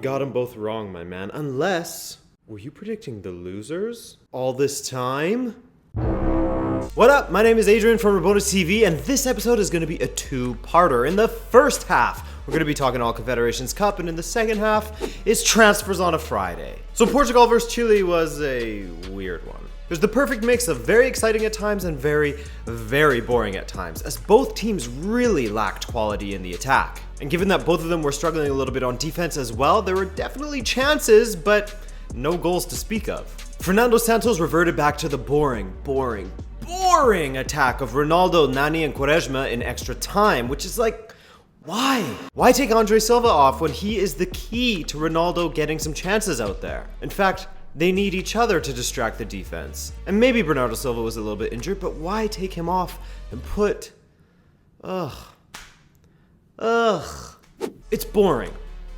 got them both wrong, my man. Unless, were you predicting the losers all this time? What up? My name is Adrian from Rabona TV, and this episode is going to be a two-parter. In the first half, we're going to be talking all Confederations Cup, and in the second half, it's transfers on a Friday. So Portugal versus Chile was a weird one. There's the perfect mix of very exciting at times and very, very boring at times, as both teams really lacked quality in the attack. And given that both of them were struggling a little bit on defense as well, there were definitely chances, but no goals to speak of. Fernando Santos reverted back to the boring attack of Ronaldo, Nani, and Quaresma in extra time, which is like, why? Why take Andre Silva off when he is the key to Ronaldo getting some chances out there? In fact, they need each other to distract the defense. And maybe Bernardo Silva was a little bit injured, but why take him off and put... It's boring.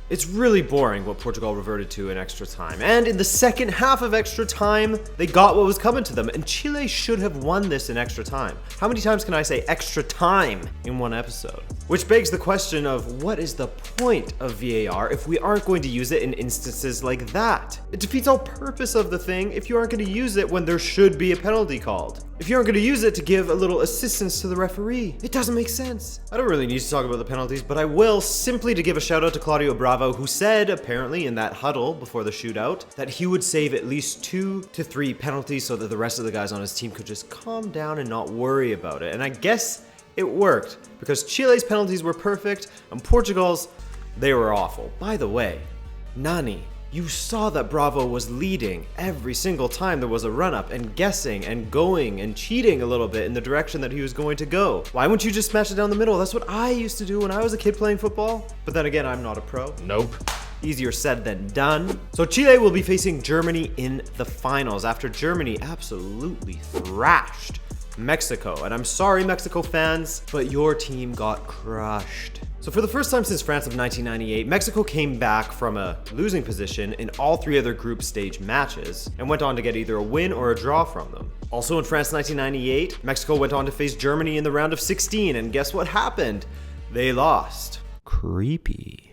It's really boring what Portugal reverted to in extra time. And in the second half of extra time, they got what was coming to them. And Chile should have won this in extra time. How many times can I say extra time in one episode? Which begs the question of what is the point of VAR if we aren't going to use it in instances like that? It defeats all purpose of the thing if you aren't going to use it when there should be a penalty called. If you aren't going to use it to give a little assistance to the referee, it doesn't make sense. I don't really need to talk about the penalties, but I will simply to give a shout out to Claudio Bravo, who said, apparently in that huddle before the shootout, that he would save at least 2 to 3 penalties so that the rest of the guys on his team could just calm down and not worry about it. And I guess it worked, because Chile's penalties were perfect and Portugal's, they were awful. By the way, Nani, you saw that Bravo was leading every single time there was a run-up and guessing and going and cheating a little bit in the direction that he was going to go. Why wouldn't you just smash it down the middle? That's what I used to do when I was a kid playing football. But then again, I'm not a pro. Nope. Easier said than done. So Chile will be facing Germany in the finals after Germany absolutely thrashed Mexico. And I'm sorry, Mexico fans, but your team got crushed. So for the first time since France of 1998, Mexico came back from a losing position in all 3 other group stage matches and went on to get either a win or a draw from them. Also in France 1998, Mexico went on to face Germany in the round of 16, and guess what happened? They lost. Creepy.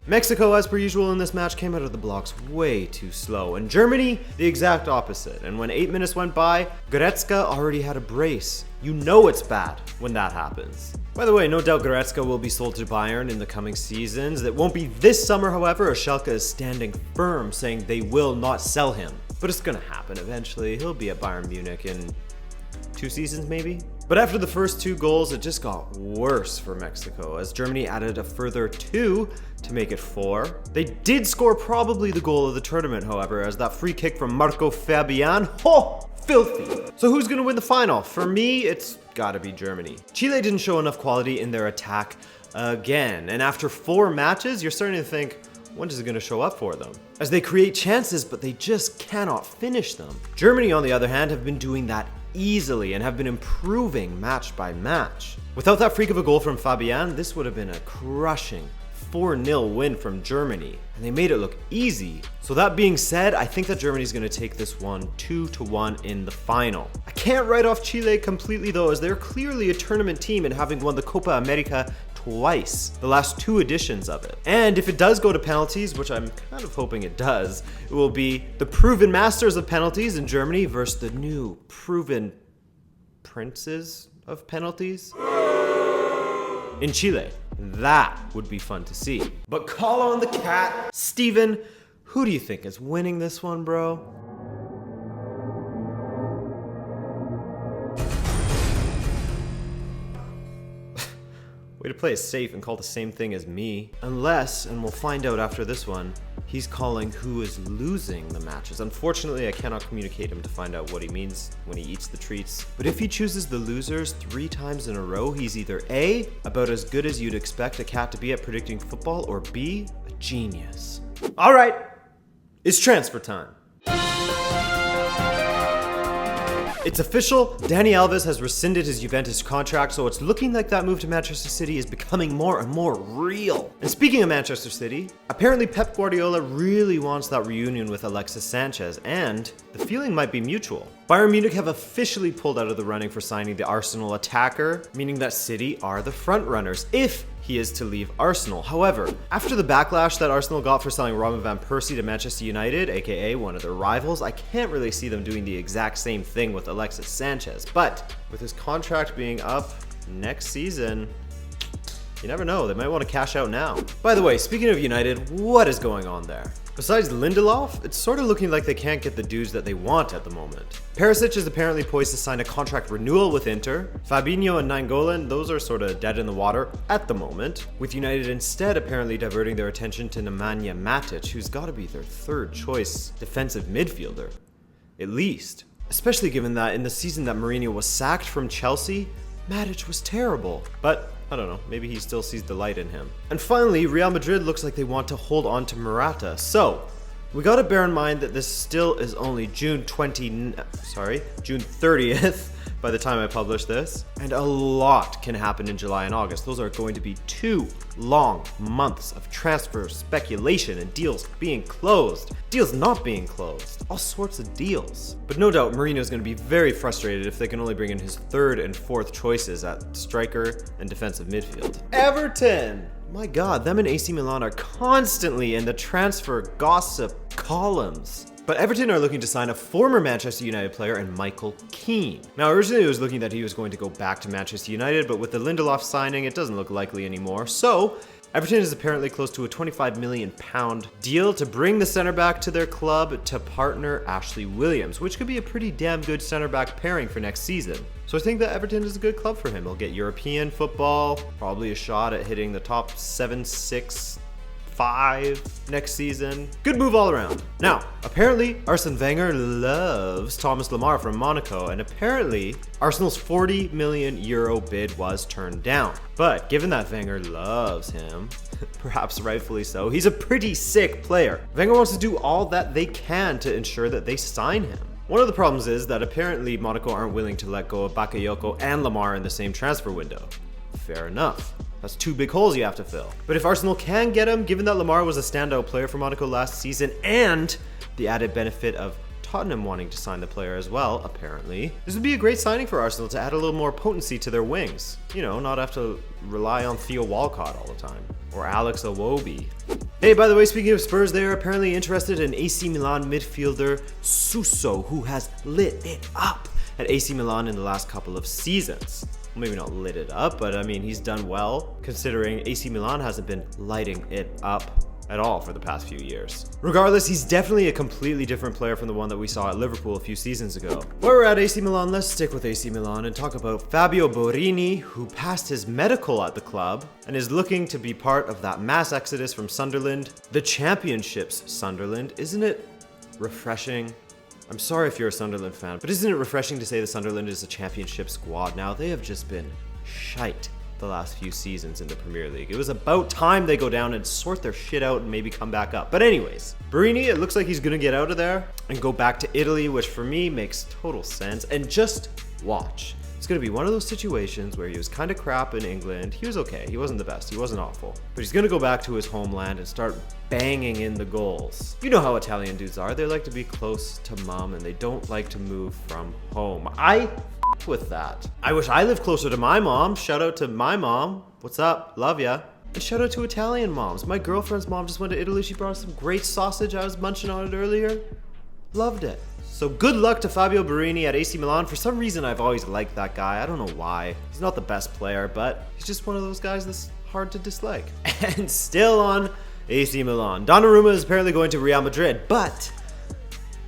Mexico, as per usual in this match, came out of the blocks way too slow, and Germany, the exact opposite. And when 8 minutes went by, Goretzka already had a brace. You know it's bad when that happens. By the way, no doubt Goretzka will be sold to Bayern in the coming seasons. It won't be this summer, however, as Schalke is standing firm, saying they will not sell him. But it's gonna happen eventually. He'll be at Bayern Munich in 2 seasons, maybe? But after the first 2 goals, it just got worse for Mexico, as Germany added a further 2 to make it 4. They did score probably the goal of the tournament, however, as that free kick from Marco Fabian, filthy. So who's gonna win the final? For me, it's gotta be Germany. Chile didn't show enough quality in their attack again, and after 4 matches, you're starting to think, when is it going to show up for them? As they create chances, but they just cannot finish them. Germany, on the other hand, have been doing that easily and have been improving match by match. Without that freak of a goal from Fabian, this would have been a crushing 4-0 win from Germany, and they made it look easy. So that being said, I think that Germany's going to take this one 2-1 in the final. I can't write off Chile completely though, as they're clearly a tournament team and having won the Copa America twice, the last 2 editions of it. And if it does go to penalties, which I'm kind of hoping it does, it will be the proven masters of penalties in Germany versus the new proven princes of penalties in Chile. That would be fun to see. But call on the cat. Steven, who do you think is winning this one, bro? Way to play it safe and call the same thing as me. Unless, and we'll find out after this one, he's calling who is losing the matches. Unfortunately, I cannot communicate him to find out what he means when he eats the treats. But if he chooses the losers 3 times in a row, he's either A, about as good as you'd expect a cat to be at predicting football, or B, a genius. All right, it's transfer time. It's official, Dani Alves has rescinded his Juventus contract, so it's looking like that move to Manchester City is becoming more and more real. And speaking of Manchester City, apparently Pep Guardiola really wants that reunion with Alexis Sanchez, and the feeling might be mutual. Bayern Munich have officially pulled out of the running for signing the Arsenal attacker, meaning that City are the front runners if he is to leave Arsenal. However, after the backlash that Arsenal got for selling Robin van Persie to Manchester United, aka one of their rivals, I can't really see them doing the exact same thing with Alexis Sanchez. But with his contract being up next season, you never know, they might want to cash out now. By the way, speaking of United, what is going on there? Besides Lindelof, it's sort of looking like they can't get the dudes that they want at the moment. Perisic is apparently poised to sign a contract renewal with Inter. Fabinho and Nainggolan, those are sort of dead in the water at the moment, with United instead apparently diverting their attention to Nemanja Matic, who's got to be their third choice defensive midfielder, at least. Especially given that in the season that Mourinho was sacked from Chelsea, Matic was terrible. But I don't know, maybe he still sees the light in him. And finally, Real Madrid looks like they want to hold on to Morata. So, we gotta bear in mind that this still is only June 30th by the time I publish this. And a lot can happen in July and August. Those are going to be 2 long months of transfer speculation and deals being closed, deals not being closed, all sorts of deals. But no doubt Mourinho is going to be very frustrated if they can only bring in his 3rd and 4th choices at striker and defensive midfield. Everton! My god, them and AC Milan are constantly in the transfer gossip columns. But Everton are looking to sign a former Manchester United player in Michael Keane. Now, originally it was looking that he was going to go back to Manchester United, but with the Lindelof signing, it doesn't look likely anymore. So, Everton is apparently close to a £25 million deal to bring the center back to their club to partner Ashley Williams, which could be a pretty damn good center back pairing for next season. So I think that Everton is a good club for him. He'll get European football, probably a shot at hitting the top 7, 6, 5 next season. Good move all around. Now, apparently Arsene Wenger loves Thomas Lemar from Monaco, and apparently Arsenal's €40 million bid was turned down. But given that Wenger loves him, perhaps rightfully so, he's a pretty sick player. Wenger wants to do all that they can to ensure that they sign him. One of the problems is that apparently Monaco aren't willing to let go of Bakayoko and Lemar in the same transfer window. Fair enough. That's 2 big holes you have to fill. But if Arsenal can get him, given that Lemar was a standout player for Monaco last season, and the added benefit of Tottenham wanting to sign the player as well, apparently, this would be a great signing for Arsenal to add a little more potency to their wings. You know, not have to rely on Theo Walcott all the time. Or Alex Iwobi. Hey, by the way, speaking of Spurs, they are apparently interested in AC Milan midfielder Suso, who has lit it up at AC Milan in the last couple of seasons. Maybe not lit it up, but I mean, he's done well, considering AC Milan hasn't been lighting it up at all for the past few years. Regardless, he's definitely a completely different player from the one that we saw at Liverpool a few seasons ago. While we're at AC Milan, let's stick with AC Milan and talk about Fabio Borini, who passed his medical at the club and is looking to be part of that mass exodus from Sunderland. The Championships Sunderland, isn't it refreshing? I'm sorry if you're a Sunderland fan, but isn't it refreshing to say the Sunderland is a championship squad now? They have just been shite the last few seasons in the Premier League. It was about time they go down and sort their shit out and maybe come back up. But anyways, Borini, it looks like he's gonna get out of there and go back to Italy, which for me makes total sense. And just watch. It's gonna be one of those situations where he was kind of crap in England. He was okay, he wasn't the best, he wasn't awful. But he's gonna go back to his homeland and start banging in the goals. You know how Italian dudes are. They like to be close to mom and they don't like to move from home. I f with that. I wish I lived closer to my mom. Shout out to my mom. What's up? Love ya. And shout out to Italian moms. My girlfriend's mom just went to Italy. She brought us some great sausage. I was munching on it earlier. Loved it. So good luck to Fabio Borini at AC Milan. For some reason, I've always liked that guy. I don't know why. He's not the best player, but he's just one of those guys that's hard to dislike. And still on AC Milan. Donnarumma is apparently going to Real Madrid, but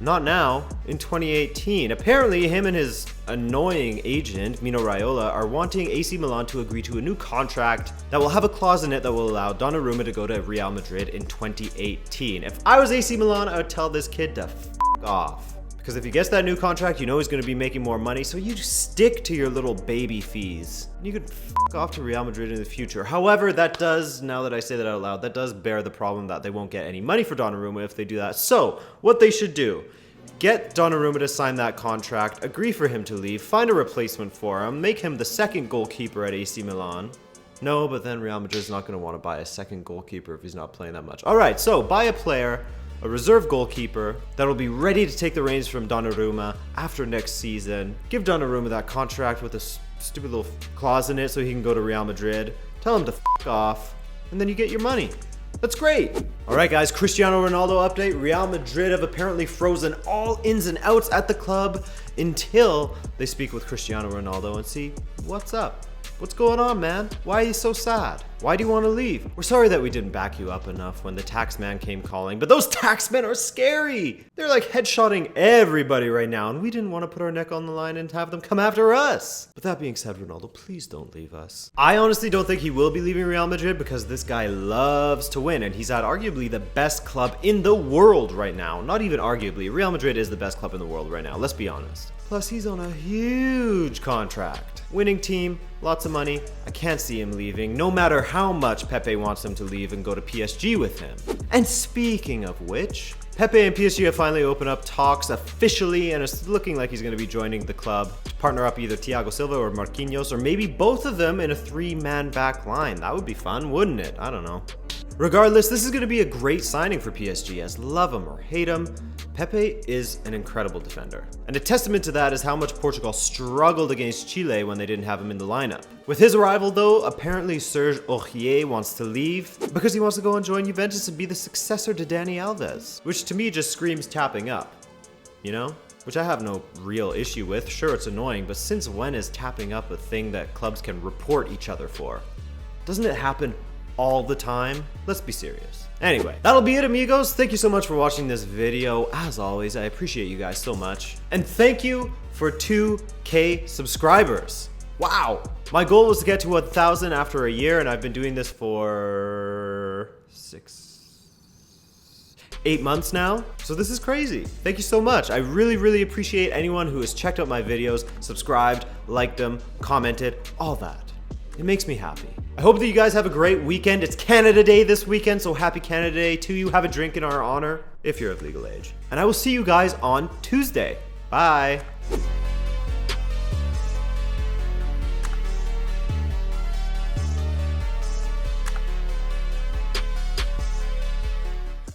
not now, in 2018. Apparently, him and his annoying agent, Mino Raiola, are wanting AC Milan to agree to a new contract that will have a clause in it that will allow Donnarumma to go to Real Madrid in 2018. If I was AC Milan, I would tell this kid to f*** off. Because if he gets that new contract, you know he's going to be making more money, so you stick to your little baby fees. You could f*** off to Real Madrid in the future. However, that does, now that I say that out loud, that does bear the problem that they won't get any money for Donnarumma if they do that. So, what they should do, get Donnarumma to sign that contract, agree for him to leave, find a replacement for him, make him the second goalkeeper at AC Milan. No, but then Real Madrid's not going to want to buy a second goalkeeper if he's not playing that much. All right, so buy a player, a reserve goalkeeper that'll be ready to take the reins from Donnarumma after next season. Give Donnarumma that contract with a stupid little clause in it so he can go to Real Madrid. Tell him to f off, and then you get your money. That's great. All right, guys, Cristiano Ronaldo update. Real Madrid have apparently frozen all ins and outs at the club until they speak with Cristiano Ronaldo and see what's up. What's going on, man? Why are you so sad? Why do you want to leave? We're sorry that we didn't back you up enough when the taxman came calling, but those taxmen are scary. They're like headshotting everybody right now, and we didn't want to put our neck on the line and have them come after us. But that being said, Ronaldo, please don't leave us. I honestly don't think he will be leaving Real Madrid because this guy loves to win, and he's at arguably the best club in the world right now. Not even arguably. Real Madrid is the best club in the world right now, let's be honest. Plus, he's on a huge contract. Winning team, lots of money. I can't see him leaving, no matter how much Pepe wants him to leave and go to PSG with him. And speaking of which, Pepe and PSG have finally opened up talks officially, and it's looking like he's going to be joining the club to partner up either Thiago Silva or Marquinhos, or maybe both of them in a 3-man back line. That would be fun, wouldn't it? I don't know. Regardless, this is going to be a great signing for PSG, as love him or hate him, Pepe is an incredible defender. And a testament to that is how much Portugal struggled against Chile when they didn't have him in the lineup. With his arrival though, apparently Serge Aurier wants to leave because he wants to go and join Juventus and be the successor to Dani Alves, which to me just screams tapping up, you know? Which I have no real issue with. Sure, it's annoying, but since when is tapping up a thing that clubs can report each other for? Doesn't it happen all the time? Let's be serious. Anyway, that'll be it, amigos. Thank you so much for watching this video. As always, I appreciate you guys so much. And thank you for 2K subscribers. Wow. My goal was to get to 1,000 after a year, and I've been doing this for 8 months now. So this is crazy. Thank you so much. I really appreciate anyone who has checked out my videos, subscribed, liked them, commented, all that. It makes me happy. I hope that you guys have a great weekend. It's Canada Day this weekend, so happy Canada Day to you. Have a drink in our honor, if you're of legal age. And I will see you guys on Tuesday. Bye.